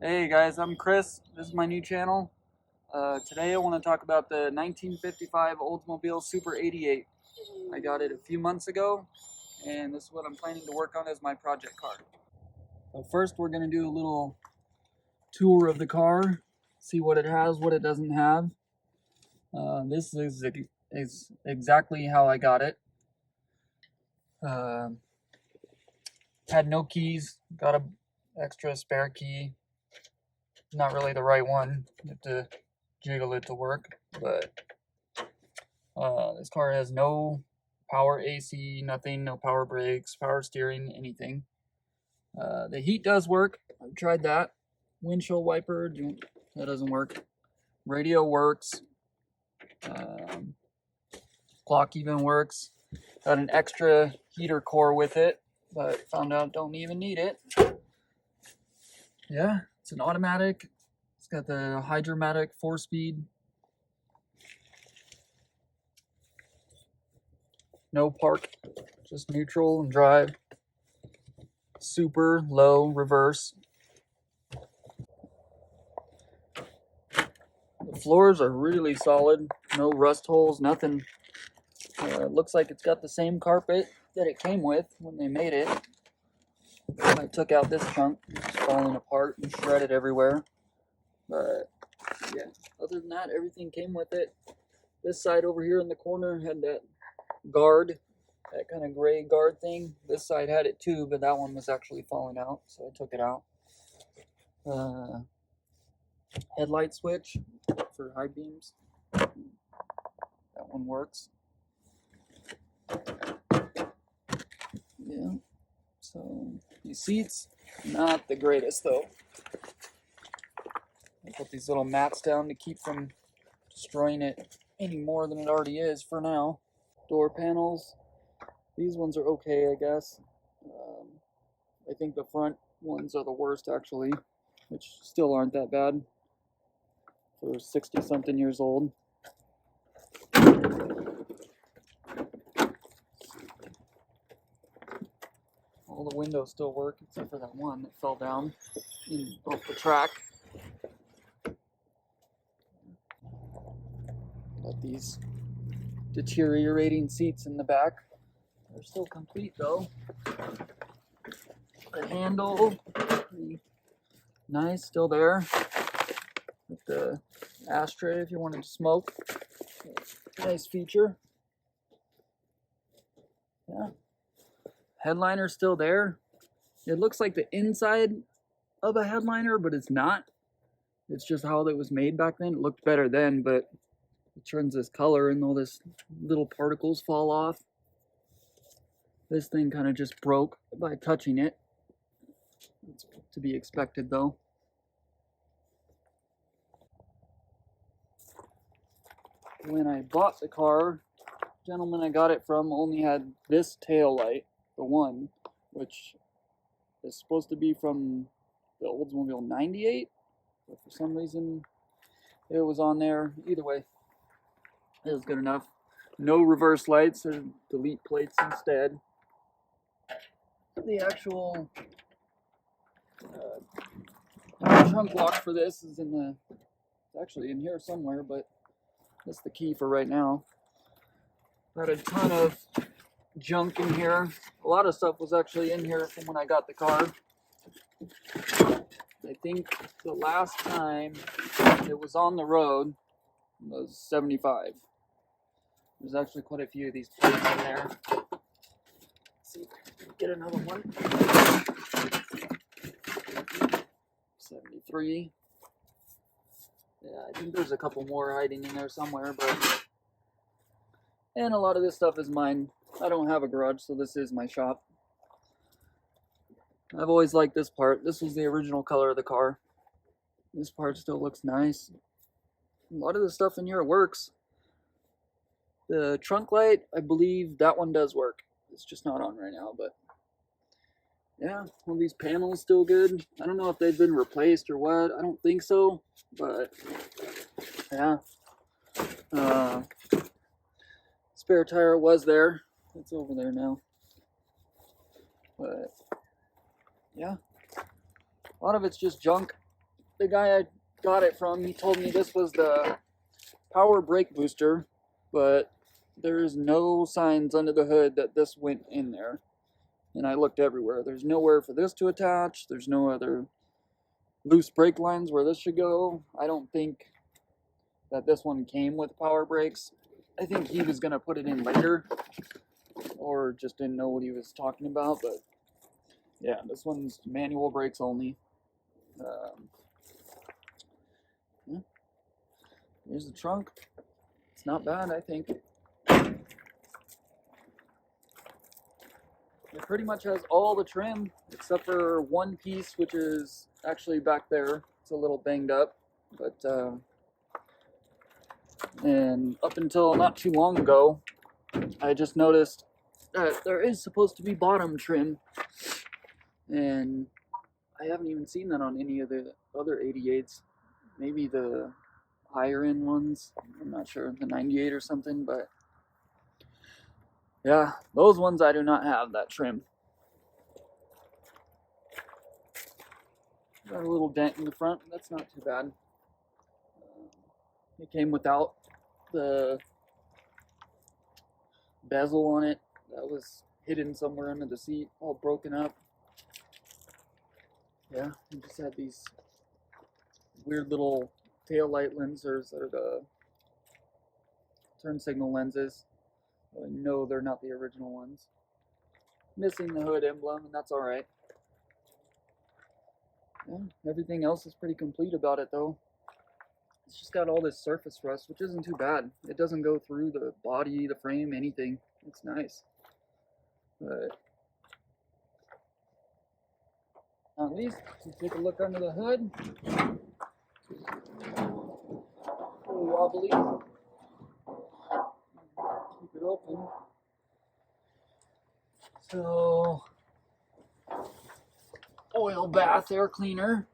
Hey guys, I'm Chris. This is my new channel. Today I want to talk about the 1955 Oldsmobile Super 88. I got it a few months ago, and this is what I'm planning to work on as my project car. So first we're going to do a little tour of the car, see what it has, what it doesn't have. This is exactly how I got it. Had no keys, got an extra spare key. Not really the right one. You have to jiggle it to work, but this car has no power AC, nothing, no power brakes, power steering, anything. The heat does work. I've tried that. Windshield wiper, that doesn't work. Radio works. Clock even works. Got an extra heater core with it, but found out don't even need it. Yeah, it's an automatic. It's got the Hydromatic 4-speed. No park, just neutral and drive. Super, low, reverse. The floors are really solid. No rust holes, nothing. It looks like it's got the same carpet that it came with when they made it. I took out this chunk, it's falling apart and shredded everywhere. But yeah, other than that, everything came with it. This side over here in the corner had that guard, that kind of gray guard thing. This side had it too, but that one was actually falling out, so I took it out. Headlight switch for high beams. That one works. Yeah, so these seats, not the greatest though. I put these little mats down to keep from destroying it any more than it already is for now. Door panels, these ones are okay, I guess. I think the front ones are the worst actually, which still aren't that bad for 60 something years old. All the windows still work except for that one that fell down off the track. Got these deteriorating seats in the back. They're still complete though. The handle, pretty nice, still there. With the ashtray if you wanted to smoke. Nice feature. Yeah. Headliner's still there. It looks like the inside of a headliner, but it's not. It's just how it was made back then. It looked better then, but it turns this color and all this little particles fall off. This thing kind of just broke by touching it. It's to be expected though. When I bought the car, the gentleman I got it from only had this tail light, the one, which is supposed to be from the Oldsmobile 98, but for some reason it was on there. Either way, it was good enough. No reverse lights, there's delete plates instead. The actual trunk lock for this is it's actually in here somewhere, but that's the key for right now. Got a ton of junk in here. A lot of stuff was actually in here from when I got the car. I think the last time it was on the road was 75. There's actually quite a few of these plates in there. Let's see if I can get another one. 73. Yeah, I think there's a couple more hiding in there somewhere, but... And a lot of this stuff is mine. I don't have a garage, so this is my shop. I've always liked this part. This was the original color of the car. This part still looks nice. A lot of the stuff in here works. The trunk light, I believe that one does work. It's just not on right now, but... Yeah, all these panels still good. I don't know if they've been replaced or what. I don't think so, but... Yeah. Spare tire was there. It's over there now. But yeah, a lot of it's just junk. the guy I got it from, he told me this was the power brake booster, but there's no signs under the hood that this went in there. And I looked everywhere. There's nowhere for this to attach. There's no other loose brake lines where this should go. I don't think that this one came with power brakes. I think he was going to put it in later, or just didn't know what he was talking about. But yeah, this one's manual brakes only. Yeah. Here's the trunk. It's not bad, I think. It pretty much has all the trim except for one piece, which is actually back there. It's a little banged up, but and up until not too long ago, I just noticed that there is supposed to be bottom trim, and I haven't even seen that on any of the other 88s. Maybe the higher end ones. I'm not sure, the 98 or something, but yeah, those ones I do not have that trim. Got a little dent in the front. That's not too bad. It came without the bezel on it. That was hidden somewhere under the seat, all broken up. Yeah, we just had these weird little tail light lenses, or the turn signal lenses. No, they're not the original ones. Missing the hood emblem, and that's alright. Yeah, everything else is pretty complete about it, though. It's just got all this surface rust, which isn't too bad. It doesn't go through the body, the frame, anything. It's nice. But at least, let's take a look under the hood. A little wobbly. Keep it open. So, oil bath air cleaner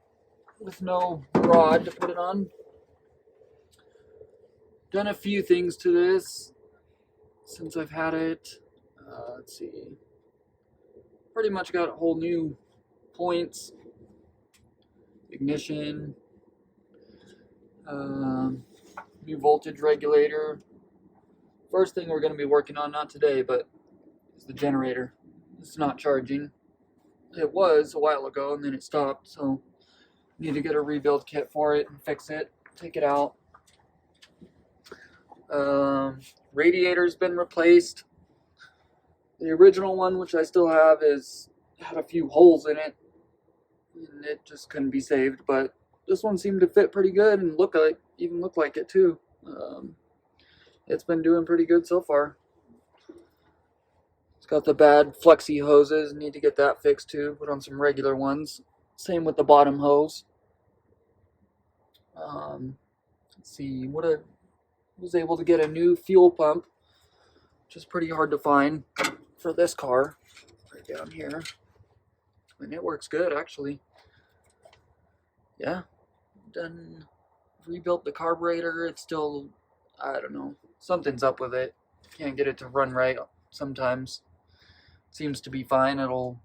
with no rod to put it on. Done a few things to this since I've had it. Let's see. Pretty much got whole new points, ignition, new voltage regulator. First thing we're going to be working on, not today, but is the generator. It's not charging. It was a while ago and then it stopped, so need to get a rebuild kit for it and fix it, take it out. Radiator's been replaced. The original one, which I still have, had a few holes in it, and it just couldn't be saved. But this one seemed to fit pretty good and even look like it too. It's been doing pretty good so far. It's got the bad flexi hoses. Need to get that fixed too. Put on some regular ones. Same with the bottom hose. Let's see. I was able to get a new fuel pump, which is pretty hard to find for this car. Right down here. And it works good, actually. Yeah. Rebuilt the carburetor. It's still, I don't know, something's up with it. Can't get it to run right sometimes. It seems to be fine. It'll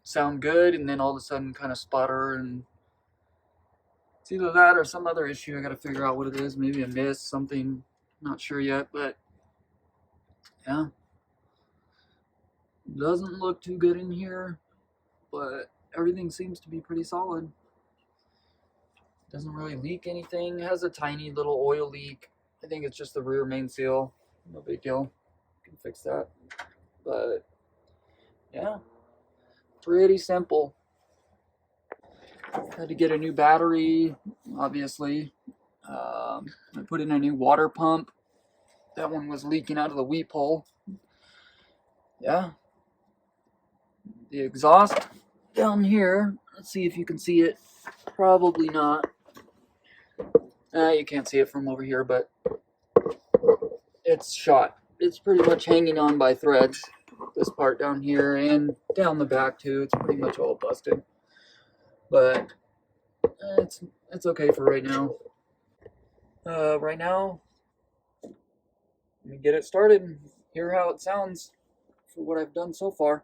sound good, and then all of a sudden kind of sputter, and it's either that or some other issue. I gotta figure out what it is. Maybe a miss, something. Not sure yet, but yeah. Doesn't look too good in here, but everything seems to be pretty solid. Doesn't really leak anything. Has a tiny little oil leak. I think it's just the rear main seal. No big deal. Can fix that. But yeah, pretty simple. Had to get a new battery, obviously. I put in a new water pump. That one was leaking out of the weep hole. Yeah. The exhaust down here. Let's see if you can see it. Probably not. You can't see it from over here, but it's shot. It's pretty much hanging on by threads. This part down here and down the back too. It's pretty much all busted. But it's okay for right now. Right now, let me get it started and hear how it sounds for what I've done so far.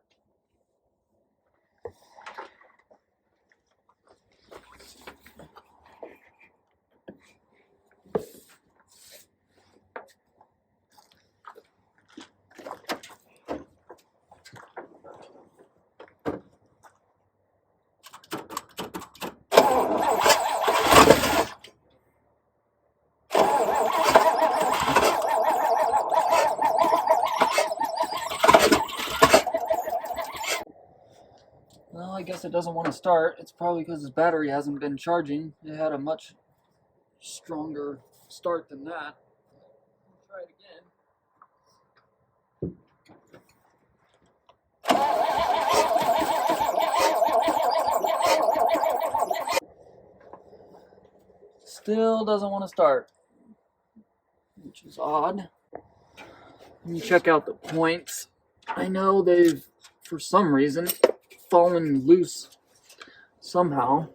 notice it doesn't want to start. It's probably because its battery hasn't been charging. It had a much stronger start than that. Try it again. Still doesn't want to start, which is odd. Let me check out the points. I know they've, for some reason, fallen loose somehow.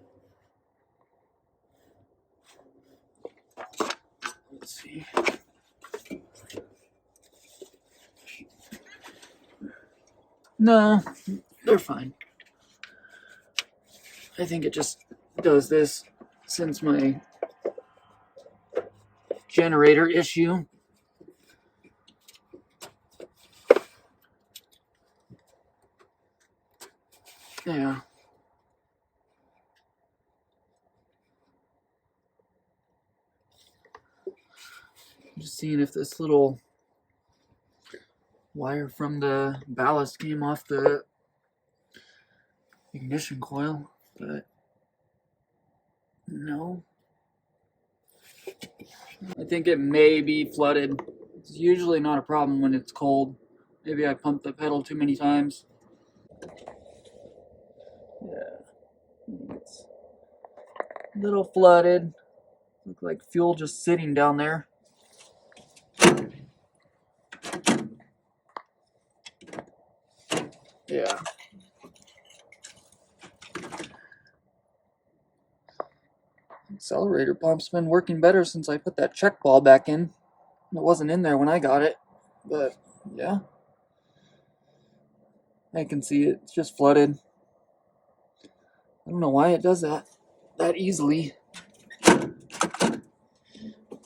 Let's see. No, they're fine. I think it just does this since my generator issue. Yeah. I'm just seeing if this little wire from the ballast came off the ignition coil, but no. I think it may be flooded. It's usually not a problem when it's cold. Maybe I pumped the pedal too many times. Yeah, it's a little flooded. Look like fuel just sitting down there. Yeah. Accelerator pump's been working better since I put that check ball back in. It wasn't in there when I got it, but yeah. I can see it. It's just flooded. I don't know why it does that easily.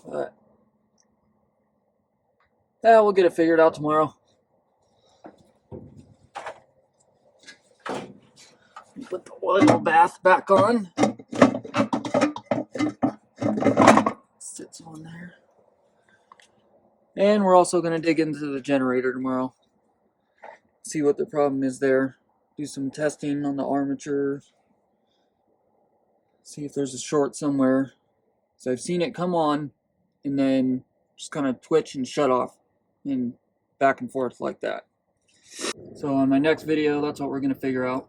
But yeah, we'll get it figured out tomorrow. Put the oil bath back on. Sits on there. And we're also going to dig into the generator tomorrow. See what the problem is there. Do some testing on the armature. See if there's a short somewhere. So I've seen it come on and then just kind of twitch and shut off and back and forth like that. So on my next video, that's what we're going to figure out.